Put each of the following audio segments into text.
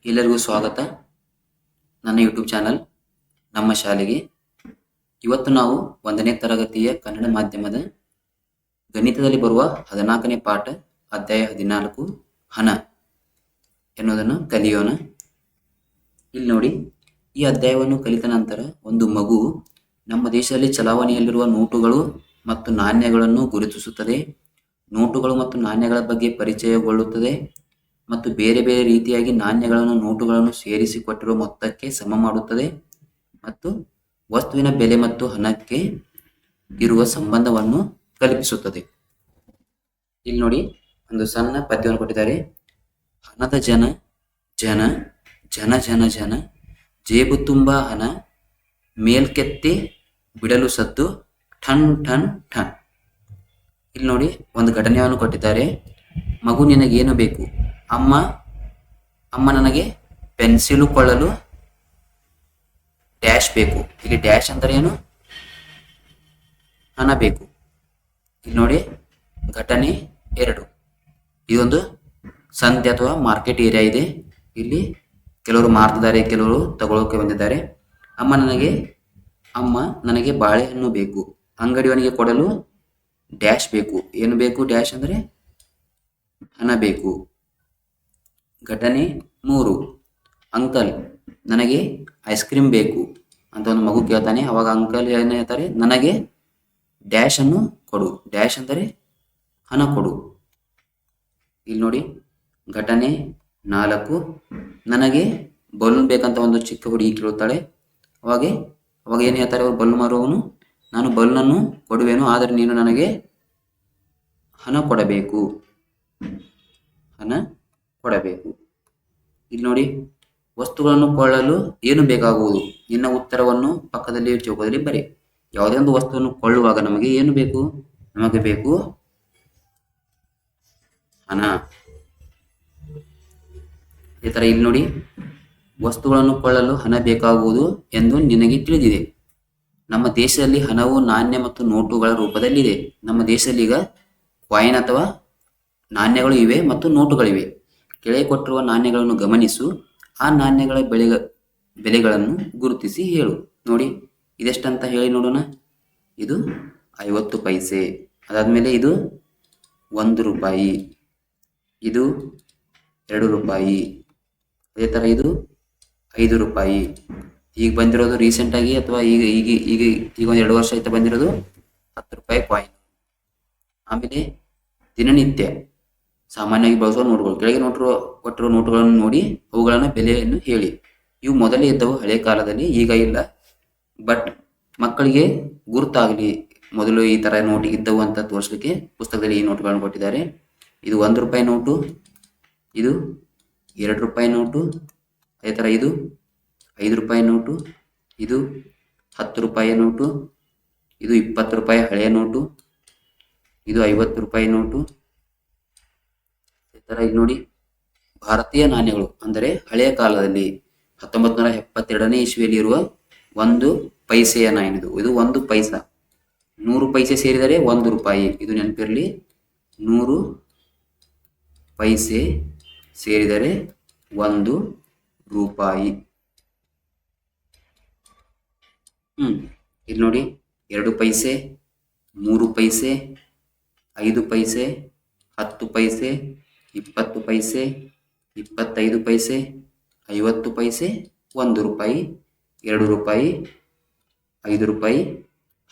ಎಲ್ಲರಿಗೂ ಸ್ವಾಗತ ನನ್ನ ಯೂಟ್ಯೂಬ್ ಚಾನಲ್ ನಮ್ಮ ಶಾಲೆಗೆ. ಇವತ್ತು ನಾವು 1ನೇ ತರಗತಿಯ ಕನ್ನಡ ಮಾಧ್ಯಮದ ಗಣಿತದಲ್ಲಿ ಬರುವ 14ನೇ ಪಾಠ ಅಧ್ಯಾಯ 14 ಹಣ ಎನ್ನುವುದನ್ನು ಕಲಿಯೋಣ. ಇಲ್ಲಿ ನೋಡಿ, ಈ ಅಧ್ಯಾಯವನ್ನು ಕಲಿತ ನಂತರ ಒಂದು ಮಗು ನಮ್ಮ ದೇಶದಲ್ಲಿ ಚಲಾವಣೆಯಲ್ಲಿರುವ ನೋಟುಗಳು ಮತ್ತು ನಾಣ್ಯಗಳನ್ನು ಗುರುತಿಸುತ್ತದೆ, ನೋಟುಗಳು ಮತ್ತು ನಾಣ್ಯಗಳ ಬಗ್ಗೆ ಪರಿಚಯಗೊಳ್ಳುತ್ತದೆ ಮತ್ತು ಬೇರೆ ಬೇರೆ ರೀತಿಯಾಗಿ ನಾಣ್ಯಗಳನ್ನು ನೋಟುಗಳನ್ನು ಸೇರಿಸಿಕೊಟ್ಟಿರುವ ಮೊತ್ತಕ್ಕೆ ಸಮ ಮಾಡುತ್ತದೆ ಮತ್ತು ವಸ್ತುವಿನ ಬೆಲೆ ಮತ್ತು ಹಣಕ್ಕೆ ಇರುವ ಸಂಬಂಧವನ್ನು ಕಲ್ಪಿಸುತ್ತದೆ. ಇಲ್ಲಿ ನೋಡಿ, ಒಂದು ಸಣ್ಣ ಪದ್ಯವನ್ನು ಕೊಟ್ಟಿದ್ದಾರೆ. ಹಣದ ಜನ ಜನ ಜನ ಜನ ಜನ, ಜೇಬು ತುಂಬ ಹಣ, ಮೇಲ್ಕೆತ್ತಿ ಬಿಡಲು ಸದ್ದು, ಠನ್ ಠನ್ ಠನ್. ಇಲ್ಲಿ ನೋಡಿ, ಒಂದು ಘಟನೆಯನ್ನು ಕೊಟ್ಟಿದ್ದಾರೆ. ಮಗು, ನಿನಗೇನು ಬೇಕು? ಅಮ್ಮ ನನಗೆ ಪೆನ್ಸಿಲು ಕೊಳ್ಳಲು ಡ್ಯಾಶ್ ಬೇಕು. ಇಲ್ಲಿ ಡ್ಯಾಶ್ ಅಂದರೆ ಏನು? ಹಣ ಬೇಕು. ಇಲ್ಲಿ ನೋಡಿ, ಘಟನೆ 2. ಇದೊಂದು ಸಂತೆ ಅಥವಾ ಮಾರ್ಕೆಟ್ ಏರಿಯಾ ಇದೆ. ಇಲ್ಲಿ ಕೆಲವರು ಮಾರ್ತಿದ್ದಾರೆ, ಕೆಲವರು ತಗೊಳ್ಳೋಕೆ ಬಂದಿದ್ದಾರೆ. ಅಮ್ಮ ನನಗೆ ಬಾಳೆಹಣ್ಣು ಬೇಕು. ಅಂಗಡಿಯವನಿಗೆ ಕೊಡಲು ಡ್ಯಾಶ್ ಬೇಕು. ಏನು ಬೇಕು? ಡ್ಯಾಶ್ ಅಂದರೆ ಹಣ ಬೇಕು. ಘಟನೆ 3. ಅಂಕಲ್, ನನಗೆ ಐಸ್ ಕ್ರೀಮ್ ಬೇಕು ಅಂತ ಒಂದು ಮಗು ಕೇಳ್ತಾನೆ. ಅವಾಗ ಅಂಕಲ್ ಏನು ಹೇಳ್ತಾರೆ? ನನಗೆ ಡ್ಯಾಶ್ ಅನ್ನು ಕೊಡು. ಡ್ಯಾಶ್ ಅಂದರೆ ಹಣ ಕೊಡು. ಇಲ್ಲಿ ನೋಡಿ, ಘಟನೆ 4. ನನಗೆ ಬಲೂನ್ ಬೇಕಂತ ಒಂದು ಚಿಕ್ಕ ಹುಡುಗಿ ಕೇಳುತ್ತಾಳೆ. ಅವಾಗ ಏನು ಹೇಳ್ತಾರೆ ಅವರು ಬಲೂನ್ ಮಾರುವವನು? ನಾನು ಬಲೂನನ್ನು ಕೊಡುವೆನು, ಆದರೆ ನೀನು ನನಗೆ ಹಣ ಕೊಡಬೇಕು. ಇಲ್ಲಿ ನೋಡಿ, ವಸ್ತುಗಳನ್ನು ಕೊಳ್ಳಲು ಏನು ಬೇಕಾಗುವುದು? ನಿನ್ನ ಉತ್ತರವನ್ನು ಪಕ್ಕದಲ್ಲಿ ಚೌಕದಲ್ಲಿ ಬರೆ. ಯಾವುದೇ ಒಂದು ವಸ್ತುವನ್ನು ಕೊಳ್ಳುವಾಗ ನಮಗೆ ಏನು ಬೇಕು? ನಮಗೆ ಬೇಕು ಹಣ. ಅದೇ ಥರ ಇಲ್ಲಿ ನೋಡಿ, ವಸ್ತುಗಳನ್ನು ಕೊಳ್ಳಲು ಹಣ ಬೇಕಾಗುವುದು ಎಂದು ನಿನಗೆ ತಿಳಿದಿದೆ. ನಮ್ಮ ದೇಶದಲ್ಲಿ ಹಣವು ನಾಣ್ಯ ಮತ್ತು ನೋಟುಗಳ ರೂಪದಲ್ಲಿದೆ. ನಮ್ಮ ದೇಶದಲ್ಲಿ ಈಗ ಕಾಯಿನ್ ಅಥವಾ ನಾಣ್ಯಗಳು ಇವೆ ಮತ್ತು ನೋಟುಗಳಿವೆ. ಕೆಳಗೆ ಕೊಟ್ಟಿರುವ ನಾಣ್ಯಗಳನ್ನು ಗಮನಿಸು. ಆ ನಾಣ್ಯಗಳ ಬೆಲೆಗಳನ್ನು ಗುರುತಿಸಿ ಹೇಳು. ನೋಡಿ, ಇದೆಷ್ಟಂತ ಹೇಳಿ ನೋಡೋಣ. ಇದು 50 ಪೈಸೆ. ಅದಾದಮೇಲೆ ಇದು 1 ರೂಪಾಯಿ, ಇದು 2 ರೂಪಾಯಿ, ಅದೇ ಥರ ಇದು 5 ರೂಪಾಯಿ. ಈಗ ಬಂದಿರೋದು ರೀಸೆಂಟಾಗಿ ಅಥವಾ ಈಗ ಈಗ ಈಗ ಈಗ ಒಂದು 2 ವರ್ಷ ಆಯ್ತಾ ಬಂದಿರೋದು 10 ರೂಪಾಯಿ ಕಾಯಿನ್. ಆಮೇಲೆ ದಿನನಿತ್ಯ ಸಾಮಾನ್ಯವಾಗಿ ಬಳಸುವ ನೋಟುಗಳು. ಕೆಳಗೆ ಕೊಟ್ಟಿರುವ ನೋಟುಗಳನ್ನು ನೋಡಿ ಅವುಗಳನ್ನು ಬೆಲೆಯನ್ನು ಹೇಳಿ. ಇವು ಮೊದಲೇ ಇದ್ದವು ಹಳೆ ಕಾಲದಲ್ಲಿ, ಈಗ ಇಲ್ಲ. ಬಟ್ ಮಕ್ಕಳಿಗೆ ಗುರುತಾಗಲಿ, ಮೊದಲು ಈ ಥರ ನೋಟು ಇದ್ದವು ಅಂತ ತೋರಿಸಲಿಕ್ಕೆ ಪುಸ್ತಕದಲ್ಲಿ ಈ ನೋಟುಗಳನ್ನು ಕೊಟ್ಟಿದ್ದಾರೆ. ಇದು 1 ರೂಪಾಯಿ ನೋಟು, ಇದು 2 ರೂಪಾಯಿ ನೋಟು, ಅದೇ ಥರ ಇದು 5 ರೂಪಾಯಿ ನೋಟು, ಇದು 10 ರೂಪಾಯಿ ನೋಟು, ಇದು 20 ರೂಪಾಯಿ ಹಳೆಯ ನೋಟು, ಇದು 50 ರೂಪಾಯಿ ನೋಟು. ಈ ಥರ ಇಲ್ಲಿ ನೋಡಿ, ಭಾರತೀಯ ನಾಣ್ಯಗಳು ಅಂದರೆ ಹಳೆಯ ಕಾಲದಲ್ಲಿ 1972ನೇ ಇಸ್ವಿಯಲ್ಲಿ ಇರುವ 1 ಪೈಸೆಯ ನಾಣ್ಯದು. ಇದು 1 ಪೈಸಾ. 100 ಪೈಸೆ ಸೇರಿದರೆ 1 ರೂಪಾಯಿ. ಇದು ನೆನಪಿರಲಿ, 100 ಪೈಸೆ ಸೇರಿದರೆ 1 ರೂಪಾಯಿ. ಇಲ್ಲಿ ನೋಡಿ, 2 ಪೈಸೆ, 3 ಪೈಸೆ, 5 ಪೈಸೆ, 10 ಪೈಸೆ, 20 ಪೈಸೆ, 25 ಪೈಸೆ, 50 ಪೈಸೆ, 1 ರೂಪಾಯಿ, 2 ರೂಪಾಯಿ, 5 ರೂಪಾಯಿ,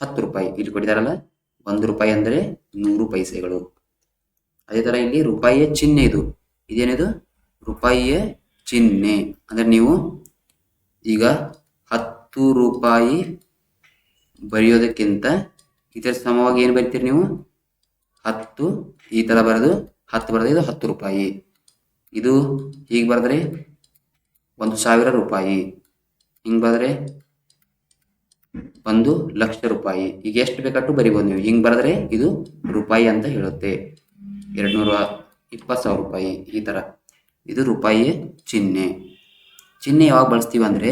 10 ರೂಪಾಯಿ. ಇಲ್ಲಿ ಕೊಟ್ಟಿದ್ದಾರಲ್ಲ, 1 ರೂಪಾಯಿ ಅಂದರೆ 100 ಪೈಸೆಗಳು. ಅದೇ ಥರ ಇಲ್ಲಿ ರೂಪಾಯಿಯ ಚಿಹ್ನೆ ಇದು. ಇದೇನಿದು? ರೂಪಾಯಿಯ ಚಿಹ್ನೆ. ಅಂದರೆ ನೀವು ಈಗ 10 ರೂಪಾಯಿ ಬರೆಯೋದಕ್ಕಿಂತ ಇದರ ಸಮವಾಗಿ ಏನು ಬರಿತೀರಿ ನೀವು? 10 ಈ ಥರ ಬರೆದು 10 ಬರೆದ್ರೆ ಇದು 10 ರೂಪಾಯಿ. ಇದು ಹೀಗೆ ಬರೆದ್ರೆ 1,000 ರೂಪಾಯಿ. ಹಿಂಗೆ ಬರೆದ್ರೆ 1,00,000 ರೂಪಾಯಿ. ಈಗ ಎಷ್ಟು ಬೇಕಾಟ್ಟು ಬರಿಬೋದು ನೀವು. ಹಿಂಗೆ ಬರೆದ್ರೆ ಇದು ರೂಪಾಯಿ ಅಂತ ಹೇಳುತ್ತೆ. 220,000 ರೂಪಾಯಿ. ಈ ಥರ ಇದು ರೂಪಾಯಿಯ ಚಿಹ್ನೆ. ಚಿಹ್ನೆ ಯಾವಾಗ ಬಳಸ್ತೀವಿ ಅಂದರೆ,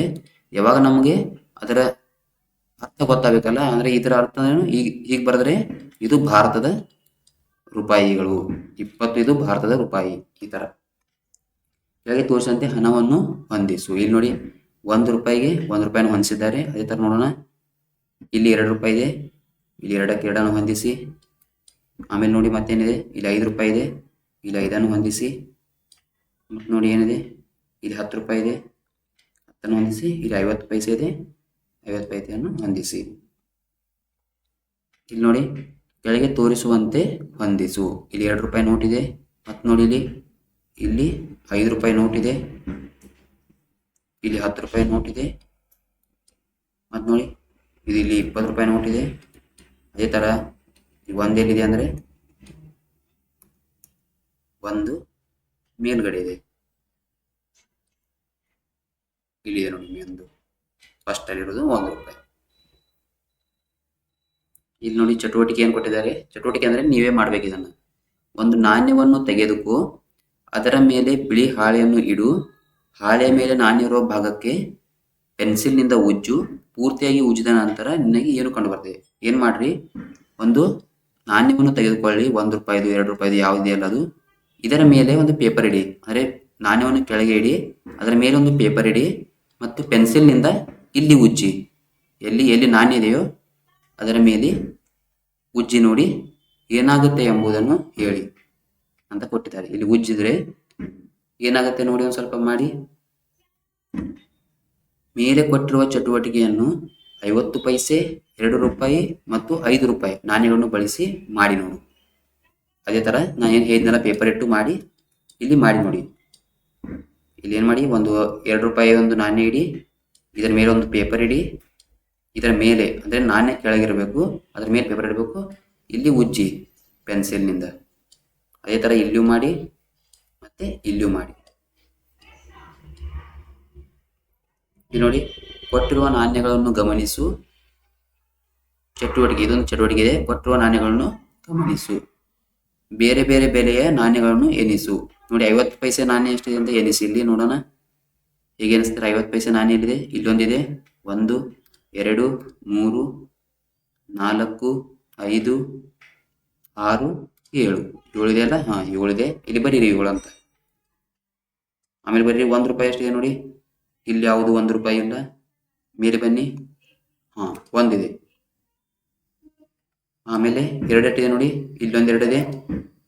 ಯಾವಾಗ ನಮಗೆ ಅದರ ಅರ್ಥ ಗೊತ್ತಾಗಬೇಕಲ್ಲ. ಅಂದರೆ ಇದರ ಅರ್ಥ ಏನು? ಹೀಗೆ ಬರೆದ್ರೆ ಇದು ಭಾರತದ ರೂಪಾಯಿಗಳು, 20 ಇದು ಭಾರತದ ರೂಪಾಯಿ. ಈ ಥರ ಕೆಳಗೆ ತೋರಿಸಿದಂತೆ ಹಣವನ್ನು ಹೊಂದಿಸು. ಇಲ್ಲಿ ನೋಡಿ, ₹1 ಹೊಂದಿಸಿದ್ದಾರೆ. ಅದೇ ಥರ ನೋಡೋಣ, ಇಲ್ಲಿ ₹2 ಇದೆ, ಇಲ್ಲಿ 2ಕ್ಕೆ 2 ಹೊಂದಿಸಿ. ಆಮೇಲೆ ನೋಡಿ ಮತ್ತೇನಿದೆ, ಇಲ್ಲಿ ₹5 ಇದೆ, ಇಲ್ಲಿ 5 ಹೊಂದಿಸಿ. ಮತ್ತು ನೋಡಿ ಏನಿದೆ, ಇಲ್ಲಿ ₹10 ಇದೆ, 10 ಹೊಂದಿಸಿ. ಇಲ್ಲಿ 50 ಪೈಸೆ ಇದೆ, 50 ಪೈಸೆಯನ್ನು ಹೊಂದಿಸಿ. ಇಲ್ಲಿ ನೋಡಿ, ಕೆಳಗೆ ತೋರಿಸುವಂತೆ ಹೊಂದಿಸು. ಇಲ್ಲಿ ₹2 ನೋಟ್ ಇದೆ. ಮತ್ತು ನೋಡಿ ಇಲ್ಲಿ ₹5 ನೋಟ್ ಇದೆ, ಇಲ್ಲಿ ₹10 ನೋಟ್ ಇದೆ. ಮತ್ತು ನೋಡಿ ಇಲ್ಲಿ ₹20 ನೋಟ್ ಇದೆ. ಅದೇ ಥರ ಒಂದೆಲ್ಲಿದೆ ಅಂದರೆ ಒಂದು ಮೇಲ್ಗಡೆ ಇದೆ, ಇಲ್ಲಿದೆ ನೋಡಿ ಒಂದು ಫಸ್ಟ್ ಅಲ್ಲಿರೋದು ₹1. ಇಲ್ಲಿ ನೋಡಿ ಚಟುವಟಿಕೆ ಏನು ಕೊಟ್ಟಿದ್ದಾರೆ. ಚಟುವಟಿಕೆ ಅಂದರೆ ನೀವೇ ಮಾಡಬೇಕು ಇದನ್ನು. ಒಂದು ನಾಣ್ಯವನ್ನು ತೆಗೆದುಕೋ, ಅದರ ಮೇಲೆ ಬಿಳಿ ಹಾಳೆಯನ್ನು ಇಡು, ಹಾಳೆಯ ಮೇಲೆ ನಾಣ್ಯ ಇರುವ ಭಾಗಕ್ಕೆ ಪೆನ್ಸಿಲ್ನಿಂದ ಉಜ್ಜು. ಪೂರ್ತಿಯಾಗಿ ಉಜ್ಜಿದ ನಂತರ ನಿನಗೆ ಏನು ಕಂಡು ಬರ್ತದೆ. ಏನು ಮಾಡ್ರಿ, ಒಂದು ನಾಣ್ಯವನ್ನು ತೆಗೆದುಕೊಳ್ಳಿ, ₹1, ₹2 ಯಾವುದೇ ಅಲ್ಲ ಅದು. ಇದರ ಮೇಲೆ ಒಂದು ಪೇಪರ್ ಇಡಿ, ಅಂದರೆ ನಾಣ್ಯವನ್ನು ಕೆಳಗೆ ಇಡಿ, ಅದರ ಮೇಲೆ ಒಂದು ಪೇಪರ್ ಇಡಿ ಮತ್ತು ಪೆನ್ಸಿಲ್ನಿಂದ ಇಲ್ಲಿ ಉಜ್ಜಿ. ಎಲ್ಲಿ ನಾಣ್ಯ ಇದೆಯೋ ಅದರ ಮೇಲೆ ಉಜ್ಜಿ ನೋಡಿ ಏನಾಗುತ್ತೆ ಎಂಬುದನ್ನು ಹೇಳಿ ಅಂತ ಕೊಟ್ಟಿದ್ದಾರೆ. ಇಲ್ಲಿ ಉಜ್ಜಿದ್ರೆ ಏನಾಗುತ್ತೆ ನೋಡಿ, ಒಂದು ಸ್ವಲ್ಪ ಮಾಡಿ. ಮೇಲೆ ಕೊಟ್ಟಿರುವ ಚಟುವಟಿಕೆಯನ್ನು 50 ಪೈಸೆ, ₹2 ಮತ್ತು ₹5 ನಾಣ್ಯಗಳನ್ನು ಬಳಸಿ ಮಾಡಿ ನೋಡು. ಅದೇ ಥರ ನಾನು ಏನು ಹೇಳಿದ್ನಲ್ಲ, ಪೇಪರ್ ಇಟ್ಟು ಮಾಡಿ ಇಲ್ಲಿ ಮಾಡಿ ನೋಡಿ. ಇಲ್ಲಿ ಏನು ಮಾಡಿ, ಒಂದು ₹2 ಒಂದು ನಾಣ್ಯ ಇಡಿ, ಇದರ ಮೇಲೆ ಒಂದು ಪೇಪರ್ ಇಡಿ, ಇದರ ಮೇಲೆ ಅಂದರೆ ನಾಣ್ಯ ಕೆಳಗಿರಬೇಕು, ಅದರ ಮೇಲೆ ಪೇಪರ್ ಇಡಬೇಕು, ಇಲ್ಲಿ ಉಜ್ಜಿ ಪೆನ್ಸಿಲ್ನಿಂದ. ಅದೇ ಥರ ಇಲ್ಲಿಯೂ ಮಾಡಿ ಮತ್ತು ಇಲ್ಲಿಯೂ ಮಾಡಿ. ಇಲ್ಲಿ ನೋಡಿ, ಕೊಟ್ಟಿರುವ ನಾಣ್ಯಗಳನ್ನು ಗಮನಿಸು. ಚಟುವಟಿಕೆ, ಇದೊಂದು ಚಟುವಟಿಕೆ ಇದೆ. ಕೊಟ್ಟಿರುವ ನಾಣ್ಯಗಳನ್ನು ಗಮನಿಸು, ಬೇರೆ ಬೇರೆ ಬೆಲೆಯ ನಾಣ್ಯಗಳನ್ನು ಎನಿಸು. ನೋಡಿ 50 ಪೈಸೆ ನಾಣ್ಯ ಎಷ್ಟಿದೆ ಅಂತ ಎನಿಸಿ. ಇಲ್ಲಿ ನೋಡೋಣ ಹೇಗೆ ಎನಿಸ್ತಾರೆ. 50 ಪೈಸೆ ನಾಣ್ಯ ಇಲ್ಲಿದೆ, ಇಲ್ಲೊಂದಿದೆ, 1, 2, 3, 4, 5, 6, 7. 7 ಇದೆ ಅಲ್ಲ, 7 ಇದೆ. ಇಲ್ಲಿ ಬರೀರಿ 7 ಅಂತ. ಆಮೇಲೆ ಬರೀರಿ ₹1 ಎಷ್ಟಿದೆ ನೋಡಿ, ಇಲ್ಲಿ ಯಾವುದು ₹1 ಇಲ್ಲ. ಮೇಲೆ ಬನ್ನಿ, 1 ಇದೆ. ಆಮೇಲೆ 2 ಎಷ್ಟಿದೆ ನೋಡಿ, ಇಲ್ಲೊಂದು 2 ಇದೆ,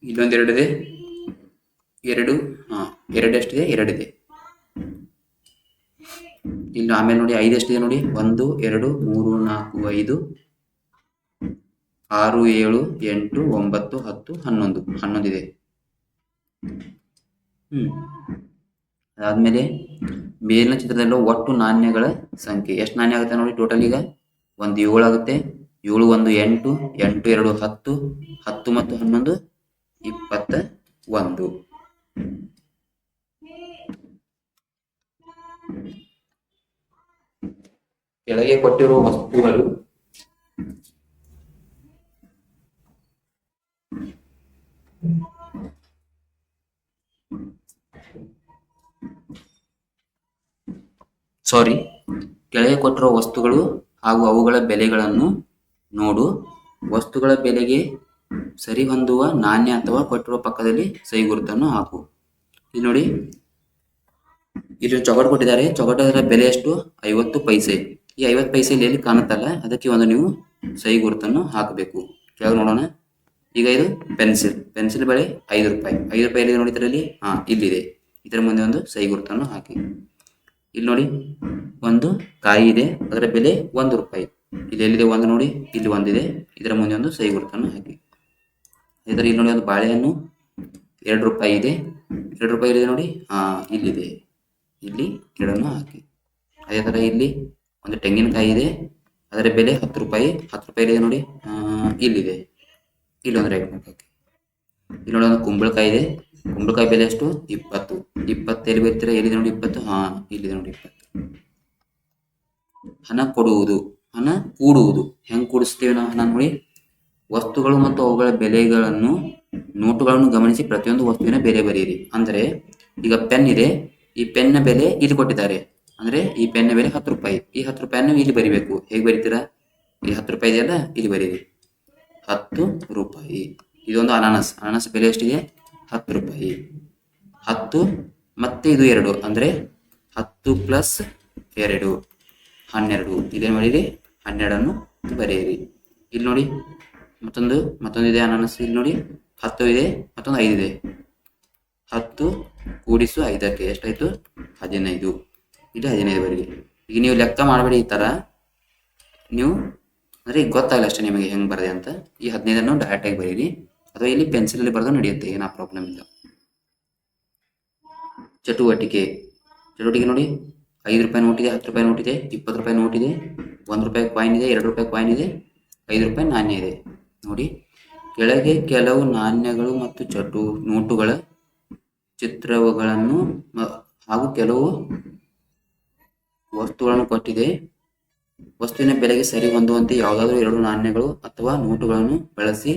ಇಲ್ಲೊಂದು 2 ಇದೆ, 2, 2 ಎಷ್ಟಿದೆ, 2 ಇದೆ. ಇಲ್ಲಿ ಆಮೇಲೆ ನೋಡಿ 5 ಎಷ್ಟಿದೆ ನೋಡಿ, 1, 2, 3, 4, 5, 6, 7, 8, 9, 10, 11 ಇದೆ. ಅದಾದ್ಮೇಲೆ ಮೇಲಿನ ಚಿತ್ರದಲ್ಲೂ ಒಟ್ಟು ನಾಣ್ಯಗಳ ಸಂಖ್ಯೆ ಎಷ್ಟು ನಾಣ್ಯ ಆಗುತ್ತೆ ನೋಡಿ. ಟೋಟಲ್ ಈಗ 7 ಆಗುತ್ತೆ. 7, 1, 8, 8, 2, 10, 10 ಮತ್ತು 11, 21. ಕೆಳಗೆ ಕೊಟ್ಟಿರುವ ವಸ್ತುಗಳು ಕೆಳಗೆ ಕೊಟ್ಟಿರುವ ವಸ್ತುಗಳು ಹಾಗೂ ಅವುಗಳ ಬೆಲೆಗಳನ್ನು ನೋಡು. ವಸ್ತುಗಳ ಬೆಲೆಗೆ ಸರಿ ಹೊಂದುವ ನಾಣ್ಯ ಅಥವಾ ಕೊಟ್ಟಿರುವ ಪಕ್ಕದಲ್ಲಿ ಸಹಿ ಗುರುತನ್ನು ಹಾಕು. ಇಲ್ಲಿ ನೋಡಿ, ಇಲ್ಲಿ ಚೌಕಟ್ಟು ಕೊಟ್ಟಿದ್ದಾರೆ. ಚೌಕಟ್ಟರ ಬೆಲೆ ಎಷ್ಟು? 50 ಪೈಸೆ. ಈ 50 ಪೈಸೆಯಲ್ಲಿ ಎಲ್ಲಿ ಕಾಣುತ್ತಲ್ಲ, ಅದಕ್ಕೆ ಒಂದು ನೀವು ಸಹಿ ಗುರುತನ್ನು ಹಾಕಬೇಕು. ಕೆಳಗೆ ನೋಡೋಣ. ಈಗ ಇದು ಪೆನ್ಸಿಲ್ ಬೆಲೆ ₹5. ₹5 ಎಲ್ಲಿದೆ ನೋಡಿ ಇದರಲ್ಲಿ? ಇಲ್ಲಿದೆ. ಇದರ ಮುಂದೆ ಒಂದು ಸಹಿ ಗುರುತನ್ನು ಹಾಕಿ. ಇಲ್ಲಿ ನೋಡಿ, ಒಂದು ಕಾಯಿ ಇದೆ, ಅದರ ಬೆಲೆ ₹1. ಇಲ್ಲಿ ಎಲ್ಲಿದೆ ಒಂದು ನೋಡಿ, ಇಲ್ಲಿ ಒಂದಿದೆ, ಇದರ ಮುಂದೆ ಒಂದು ಸಹಿ ಗುರುತನ್ನು ಹಾಕಿ. ಇದರ ಇಲ್ಲಿ ನೋಡಿ, ಒಂದು ಬಾಳೆಹಣ್ಣು ₹2 ಇದೆ. ₹2 ಇದೆ ನೋಡಿ, ಇಲ್ಲಿದೆ, ಇಲ್ಲಿ 2 ಹಾಕಿ. ಅದೇ ಥರ ಇಲ್ಲಿ ಒಂದು ತೆಂಗಿನಕಾಯಿ ಇದೆ, ಅದರ ಬೆಲೆ ₹10. ₹10 ಇದೆ ನೋಡಿ, ಇಲ್ಲಿದೆ, ಇಲ್ಲೊಂದು ರೈಟ್ ಮಾರ್ಕ್ ಹಾಕಿ. ಇಲ್ಲಿ ನೋಡಿ, ಒಂದು ಕುಂಬಳಕಾಯಿ ಇದೆ. ಕುಂಬಳಕಾಯಿ ಬೆಲೆ ಎಷ್ಟು? 20. 20 ಎಲ್ಲಿ ಬರ್ತೀರಾ? ಎಲ್ಲಿದೆ ನೋಡಿ 20? ಇಲ್ಲಿದೆ ನೋಡಿ 20. ಹಣ ಕೊಡುವುದು, ಹಣ ಕೂಡುವುದು. ಹೆಂಗೆ ಕೂಡಿಸ್ತೀವಿ ನಾವು ಹಣ ನೋಡಿ? ವಸ್ತುಗಳು ಮತ್ತು ಅವುಗಳ ಬೆಲೆಗಳನ್ನು, ನೋಟುಗಳನ್ನು ಗಮನಿಸಿ ಪ್ರತಿಯೊಂದು ವಸ್ತುವಿನ ಬೆಲೆ ಬರೆಯಿರಿ. ಅಂದರೆ ಈಗ ಪೆನ್ ಇದೆ, ಈ ಪೆನ್ನ ಬೆಲೆ ಇಲ್ಲಿ ಕೊಟ್ಟಿದ್ದಾರೆ, ಅಂದರೆ ಈ ಪೆನ್ನ ಬೆಲೆ ₹10. ಈ ₹10 ಇಲ್ಲಿ ಬರಿಬೇಕು. ಹೇಗೆ ಬರೀತೀರಾ? ಇಲ್ಲಿ ₹10 ಇದೆಯಲ್ಲ, ಇಲ್ಲಿ ಬರೀರಿ, ₹10. ಇದೊಂದು ಅನಾನಸ್ ಬೆಲೆ ಎಷ್ಟಿದೆ? ₹10. 10 ಮತ್ತೆ ಇದು 2 ಅಂದರೆ 10 ಪ್ಲಸ್ 2 12. ಇದೇನು ಮಾಡಿರಿ 12 ಬರೆಯಿರಿ. ಇಲ್ಲಿ ನೋಡಿ ಮತ್ತೊಂದು ಇದೆ ಅನಾನಸ್. ಇಲ್ಲಿ ನೋಡಿ 10 ಇದೆ, ಮತ್ತೊಂದು 5 ಇದೆ. 10 ಕೂಡಿಸು 5ಕ್ಕೆ ಎಷ್ಟಾಯಿತು 15. ಇಲ್ಲಿ 15 ಬರೀರಿ. ಈಗ ನೀವು ಲೆಕ್ಕ ಮಾಡಬೇಡಿ ಈ ಥರ, ನೀವು ಅಂದರೆ ಈಗ ಗೊತ್ತಾಗಲ್ಲ ಅಷ್ಟೇ ನಿಮಗೆ ಹೆಂಗೆ ಬರದೆ ಅಂತ. ಈ 15 ಡೈರೆಕ್ಟಾಗಿ ಬರೀರಿ, ಅಥವಾ ಇಲ್ಲಿ ಪೆನ್ಸಿಲಲ್ಲಿ ಬರೆದು ನಡೆಯುತ್ತೆ, ಏನೋ ಪ್ರಾಬ್ಲಮ್ ಇಲ್ಲ. ಚಟುವಟಿಕೆ ನೋಡಿ, 5 ರೂಪಾಯಿ ನೋಟಿದೆ, 10 ರೂಪಾಯಿ ನೋಟಿದೆ, 20 ರೂಪಾಯಿ ನೋಟಿದೆ, 1 ರೂಪಾಯಿ ಕಾಯಿನ್ ಇದೆ, 2 ರೂಪಾಯಿ ಕಾಯಿನ್ ಇದೆ, 5 ರೂಪಾಯಿ ನಾಣ್ಯ ಇದೆ. ನೋಡಿ, ಕೆಳಗೆ ಕೆಲವು ನಾಣ್ಯಗಳು ಮತ್ತು ನೋಟುಗಳ ಚಿತ್ರಗಳನ್ನು ಹಾಗೂ ಕೆಲವು ವಸ್ತುಗಳನ್ನು ಕೊಟ್ಟಿದೆ. ವಸ್ತುವಿನ ಬೆಲೆಗೆ ಸರಿ ಹೊಂದುವಂತೆ ಯಾವುದಾದರೂ 2 ನಾಣ್ಯಗಳು ಅಥವಾ ನೋಟುಗಳನ್ನು ಬಳಸಿ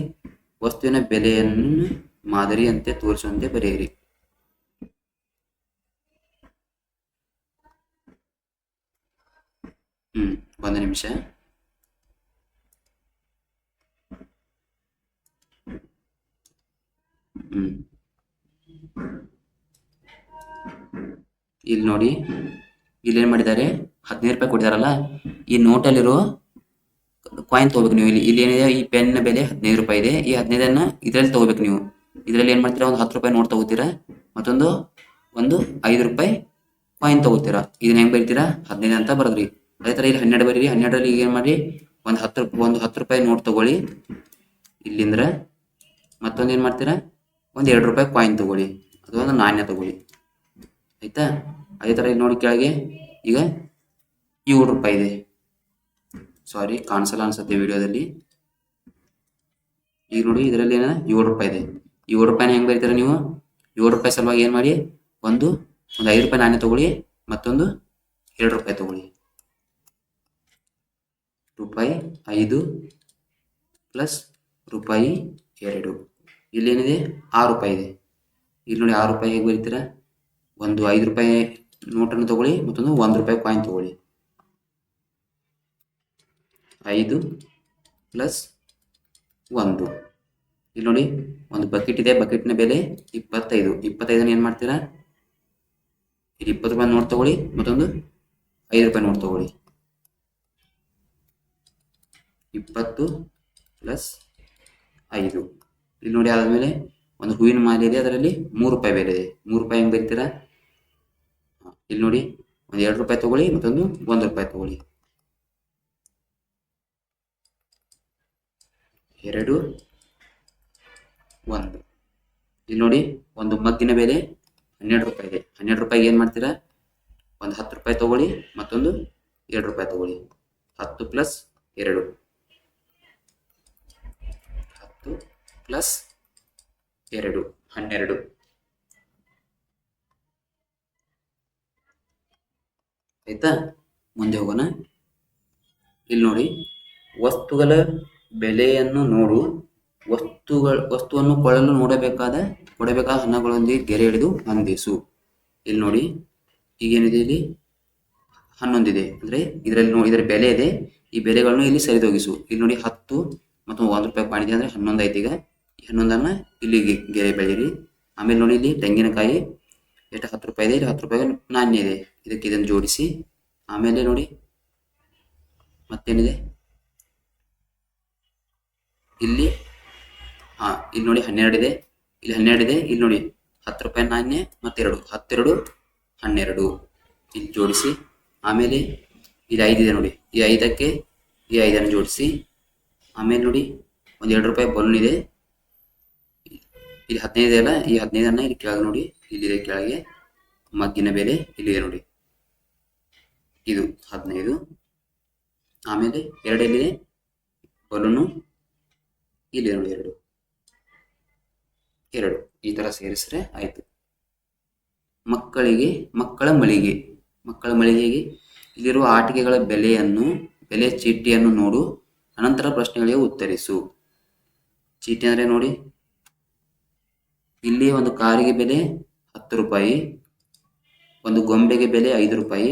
ವಸ್ತುವಿನ ಬೆಲೆಯನ್ನು ಮಾದರಿಯಂತೆ ತೋರಿಸುವಂತೆ ಬರೆಯಿರಿ. ಒಂದು ನಿಮಿಷ. ಇಲ್ಲಿ ನೋಡಿ, ಇಲ್ಲೇನು ಮಾಡಿದ್ದಾರೆ, 15 ರೂಪಾಯಿ ಕೊಟ್ಟಿದಾರಲ್ಲ, ಈ ನೋಟಲ್ಲಿರೋ ಕಾಯಿನ್ ತೊಗೋಬೇಕು ನೀವು. ಇಲ್ಲಿ ಏನಿದೆ, ಈ ಪೆನ್ ಬೆಲೆ 15 ರೂಪಾಯಿ ಇದೆ. ಈ 15 ಇದರಲ್ಲಿ ತೊಗೋಬೇಕು ನೀವು. ಇದರಲ್ಲಿ ಏನು ಮಾಡ್ತೀರಾ, ಒಂದು 10 ರೂಪಾಯಿ ನೋಟ್ ತೊಗೋತೀರಾ, ಮತ್ತೊಂದು 5 ರೂಪಾಯಿ ಕಾಯಿನ್ ತೊಗೋತೀರಾ. ಇದನ್ನ ಹೆಂಗೆ ಬರೀತೀರಾ, 15 ಅಂತ ಬರೋದ್ರಿ. ಅದೇ ಥರ ಇಲ್ಲಿ 12 ಬರೀರಿ. 12ರಲ್ಲಿ ಈಗ ಏನು ಮಾಡಿ, ಒಂದು 10 ರೂಪಾಯಿ ನೋಟ್ ತೊಗೊಳ್ಳಿ ಇಲ್ಲಿಂದ್ರ. ಮತ್ತೊಂದು ಏನು ಮಾಡ್ತೀರಾ, ಒಂದು 2 ರೂಪಾಯಿ ಕಾಯಿನ್ ತೊಗೊಳ್ಳಿ, ಅಥವಾ ಒಂದು ನಾಣ್ಯ ತೊಗೊಳ್ಳಿ, ಆಯ್ತಾ. ಅದೇ ಥರ ಇಲ್ಲಿ ನೋಡಿ, ಕೆಳಗೆ ಈಗ 7 ರೂಪಾಯಿ ಇದೆ. ಸಾರಿ, ಕಾಣಿಸಲ್ಲ ಅನ್ಸುತ್ತೆ ವಿಡಿಯೋದಲ್ಲಿ. ಈಗ ನೋಡಿ, ಇದರಲ್ಲಿ ಏನ 7 ರೂಪಾಯಿ ಇದೆ. 7 ರೂಪಾಯಿನ ಹೆಂಗೆ ಬರೀತೀರಾ ನೀವು, 7 ರೂಪಾಯಿ ಸಲುವಾಗಿ ಏನು ಮಾಡಿ, ಒಂದು 5 ರೂಪಾಯಿ ನಾಣ್ಯ ತೊಗೊಳ್ಳಿ, ಮತ್ತೊಂದು 2 ರೂಪಾಯಿ ತೊಗೊಳ್ಳಿ. ರೂಪಾಯಿ 5 ಪ್ಲಸ್ ರೂಪಾಯಿ 2. ಇಲ್ಲೇನಿದೆ, 6 ರೂಪಾಯಿ ಇದೆ. ಇಲ್ಲಿ ನೋಡಿ 6 ರೂಪಾಯಿ ಹೇಗೆ ಬರೀತೀರಾ, ಒಂದು 5 ರೂಪಾಯಿ ನೋಟನ್ನು ತೊಗೊಳ್ಳಿ, ಮತ್ತೊಂದು 1 ರೂಪಾಯಿ ಕಾಯಿನ್ ತೊಗೊಳ್ಳಿ. 5 ಪ್ಲಸ್ 1. ಇಲ್ಲಿ ನೋಡಿ, ಒಂದು ಬಕೆಟ್ ಇದೆ, ಬಕೆಟ್ನ ಬೆಲೆ 25. 25 ಏನು ಮಾಡ್ತೀರಾ, ಇಲ್ಲಿ 20 ರೂಪಾಯಿ ನೋಟ್ ತೊಗೊಳ್ಳಿ, ಮತ್ತೊಂದು 5 ರೂಪಾಯಿ ನೋಟ್ ತೊಗೊಳ್ಳಿ. 20 ಪ್ಲಸ್ 5. ಇಲ್ಲಿ ನೋಡಿ, ಆದಮೇಲೆ ಒಂದು ಹೂವಿನ ಮಾಲೆ ಇದೆ, ಅದರಲ್ಲಿ 3 ರೂಪಾಯಿ ಬೆಲೆ ಇದೆ. 3 ರೂಪಾಯಿ ಹೆಂಗೆ ಬರೀತೀರಾ, ಇಲ್ಲಿ ನೋಡಿ, ಒಂದು 2 ರೂಪಾಯಿ ತೊಗೊಳ್ಳಿ, ಮತ್ತೊಂದು 1 ರೂಪಾಯಿ ತೊಗೊಳ್ಳಿ. 2 1. ಇಲ್ಲಿ ನೋಡಿ, ಒಂದು ಮಗ್ಗಿನ ಬೆಲೆ 12 ರೂಪಾಯಿ ಇದೆ. 12 ರೂಪಾಯಿಗೆ ಏನು ಮಾಡ್ತೀರಾ, ಒಂದು 10 ರೂಪಾಯಿ ತೊಗೊಳ್ಳಿ, ಮತ್ತೊಂದು 2 ರೂಪಾಯಿ ತೊಗೊಳ್ಳಿ. 10 ಪ್ಲಸ್ 2. 10 ಪ್ಲಸ್ 2 12. ಆಯ್ತಾ. ಮುಂದೆ ಹೋಗೋಣ. ಇಲ್ಲಿ ನೋಡಿ, ವಸ್ತುಗಳ ಬೆಲೆಯನ್ನು ನೋಡು, ವಸ್ತುವನ್ನು ಕೊಳ್ಳಲು ಕೊಡಬೇಕಾದ ಹಣಗಳೊಂದಿಗೆ ಗೆರೆ ಹಿಡಿದು ಹೊಂದಿಸು. ಇಲ್ಲಿ ನೋಡಿ, ಈಗೇನಿದೆ, ಇಲ್ಲಿ 11 ಇದೆ, ಅಂದರೆ ಇದರ ಬೆಲೆ ಇದೆ. ಈ ಬೆಲೆಗಳನ್ನು ಇಲ್ಲಿ ಸರಿದೂಗಿಸು. ಇಲ್ಲಿ ನೋಡಿ, 10 ಮತ್ತು 1 ರೂಪಾಯಿ ಕಾಯಿನ್ ಇದೆ, ಅಂದರೆ 11 ಐತಿ. ಈಗ ಈ 11 ಇಲ್ಲಿ ಗೆರೆ ಬೆಳೀರಿ. ಆಮೇಲೆ ನೋಡಿ, ಇಲ್ಲಿ ತೆಂಗಿನಕಾಯಿ ಎಷ್ಟು 10 ರೂಪಾಯಿ ಇದೆ, ಇಲ್ಲಿ 10 ರೂಪಾಯಿ ನಾಣ್ಯ ಇದೆ, ಇದನ್ನು ಜೋಡಿಸಿ. ಆಮೇಲೆ ನೋಡಿ, ಮತ್ತೇನಿದೆ, ಇಲ್ಲಿ ಇಲ್ಲಿ ನೋಡಿ 12 ಇದೆ, ಇಲ್ಲಿ 12 ಇದೆ. ಇಲ್ಲಿ ನೋಡಿ 10 ರೂಪಾಯಿ ನಾಣ್ಯ ಮತ್ತು 2, 10 2 12 ಇಲ್ಲಿ ಜೋಡಿಸಿ. ಆಮೇಲೆ ಇಲ್ಲಿ 5 ಇದೆ ನೋಡಿ, ಈ 5ಕ್ಕೆ ಈ 5ಅನ್ನು ಜೋಡಿಸಿ. ಆಮೇಲೆ ನೋಡಿ, ಒಂದು 2 ರೂಪಾಯಿ ಬಲೂನ್ ಇದೆ. ಇಲ್ಲಿ 15 ಇದೆ ಅಲ್ಲ, ಈ 15ಅನ್ನು ಇಲ್ಲಿ ಕೆಳಗೆ ನೋಡಿ, ಇಲ್ಲಿದೆ ಕೆಳಗೆ ಮಗ್ಗಿನ ಬೆಲೆ ಇಲ್ಲಿದೆ ನೋಡಿ, ಇದು 15. ಆಮೇಲೆ 2 ಎಲ್ಲಿದೆ ಬಲೂನು, ಇಲ್ಲಿ ನೋಡಿ 2 ಈ ಥರ ಸೇರಿಸ್ರೆ ಆಯಿತು. ಮಕ್ಕಳ ಮಳಿಗೆಗೆ ಇಲ್ಲಿರುವ ಆಟಿಕೆಗಳ ಬೆಲೆ ಚೀಟಿಯನ್ನು ನೋಡು, ಅನಂತರ ಪ್ರಶ್ನೆಗಳಿಗೆ ಉತ್ತರಿಸು. ಚೀಟಿ ಅಂದರೆ ನೋಡಿ, ಇಲ್ಲಿ ಒಂದು ಕಾರಿಗೆ ಬೆಲೆ 10 ರೂಪಾಯಿ, ಒಂದು ಗೊಂಬೆಗೆ ಬೆಲೆ 5 ರೂಪಾಯಿ,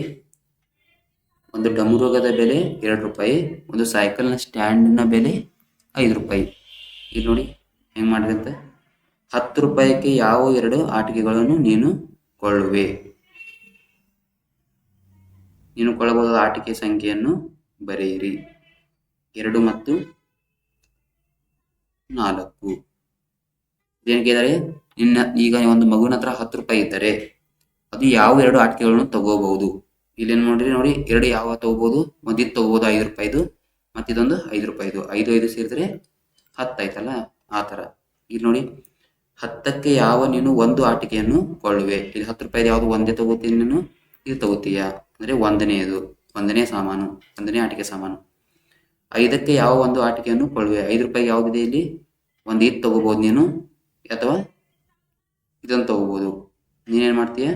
ಒಂದು ಡಮರುಗದ ಬೆಲೆ 2 ರೂಪಾಯಿ, ಒಂದು ಸೈಕಲ್ನ ಸ್ಟ್ಯಾಂಡಿನ ಬೆಲೆ 5 ರೂಪಾಯಿ. ಇಲ್ಲಿ ನೋಡಿ ಹೆಂಗೆ ಮಾಡಿದೆ ಅಂತ. 10 ರೂಪಾಯಿಗೆ ಯಾವ 2 ಆಟಿಕೆಗಳನ್ನು ನೀನು ಕೊಳ್ಳುವೆ. ನೀನು ಕೊಳ್ಳಬಹುದಾದ ಆಟಿಕೆ ಸಂಖ್ಯೆಯನ್ನು ಬರೆಯಿರಿ. 2 ಮತ್ತು 4. ಇದೇನಿದ್ದಾರೆ, ಈಗ ಒಂದು ಮಗುವಿನ ಹತ್ರ 10 ರೂಪಾಯಿ ಇದ್ದರೆ ಅದು ಯಾವ 2 ಆಟಿಕೆಗಳನ್ನು ತಗೋಬಹುದು? ಇಲ್ಲೇನು ನೋಡಿ 2 ಯಾವ ತಗೋಬಹುದು? ಒಂದಿದ್ದು ತಗೋಬಹುದು 5 ರೂಪಾಯಿದು, ಮತ್ತಿದೊಂದು 5 ರೂಪಾಯಿದು. 5 5 ಸೇರಿದ್ರೆ 10 ಆಯ್ತಲ್ಲ, ಆ ಥರ. ಇಲ್ಲಿ ನೋಡಿ 10ಕ್ಕೆ ಯಾವ ನೀನು ಒಂದು ಆಟಿಕೆಯನ್ನು ಕೊಳ್ಳುವೆ? ಇಲ್ಲಿ 10 ರೂಪಾಯಿದು ಯಾವುದು ಒಂದೇ ತಗೋತೀನಿ ನೀನು, ಇದು ತಗೋತೀಯ ಅಂದರೆ ಒಂದನೇ ಸಾಮಾನು, ಒಂದನೇ ಆಟಿಕೆ ಸಾಮಾನು. 5ಕ್ಕೆ ಯಾವ ಒಂದು ಆಟಿಕೆಯನ್ನು ಕೊಳ್ಳುವೆ? 5 ರೂಪಾಯಿಗೆ ಯಾವುದಿದೆ ಇಲ್ಲಿ? ಒಂದು ಇದು ತಗೋಬಹುದು ನೀನು, ಅಥವಾ ಇದನ್ನು ತಗೋಬಹುದು. ನೀನೇನು ಮಾಡ್ತೀಯ?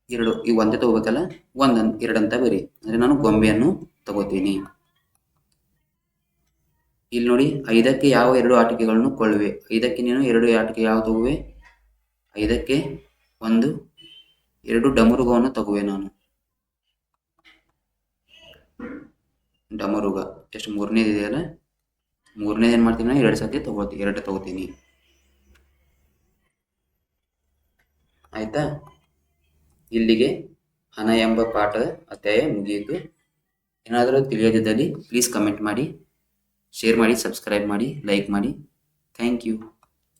2 ಈ ಒಂದೇ ತಗೋಬೇಕಲ್ಲ, 2 ಅಂತ ಬರಿ. ಅಂದರೆ ನಾನು ಗೊಂಬೆಯನ್ನು ತಗೋತೀನಿ. ಇಲ್ಲಿ ನೋಡಿ 5ಕ್ಕೆ ಯಾವ 2 ಆಟಿಕೆಗಳನ್ನು ಕೊಳ್ಳುವೆ? 5ಕ್ಕೆ ನೀನು 2 ಆಟಿಕೆ ಯಾವ ತಗೋವೆ? 5ಕ್ಕೆ 2 ಡಮರುಗವನ್ನು ತಗೋವೆ ನಾನು. ಡಮರುಗ ಎಷ್ಟು? 3ನೇದು ಇದೆಯಲ್ಲ, 3ನೇದು ಏನು ಮಾಡ್ತೀನಿ ನಾನು? 2 ಸತಿ ತಗೋತೀನಿ, 2 ತಗೋತೀನಿ. ಆಯ್ತಾ? ಇಲ್ಲಿಗೆ ಹಣ ಎಂಬ ಪಾಠ ಅಧ್ಯಾಯ ಮುಗಿಯಿತು. ಏನಾದರೂ ತಿಳಿಯದಿದ್ದಲ್ಲಿ ಪ್ಲೀಸ್ ಕಮೆಂಟ್ ಮಾಡಿ, ಶೇರ್ ಮಾಡಿ, ಸಬ್ಸ್ಕ್ರೈಬ್ ಮಾಡಿ, ಲೈಕ್ ಮಾಡಿ. Thank you.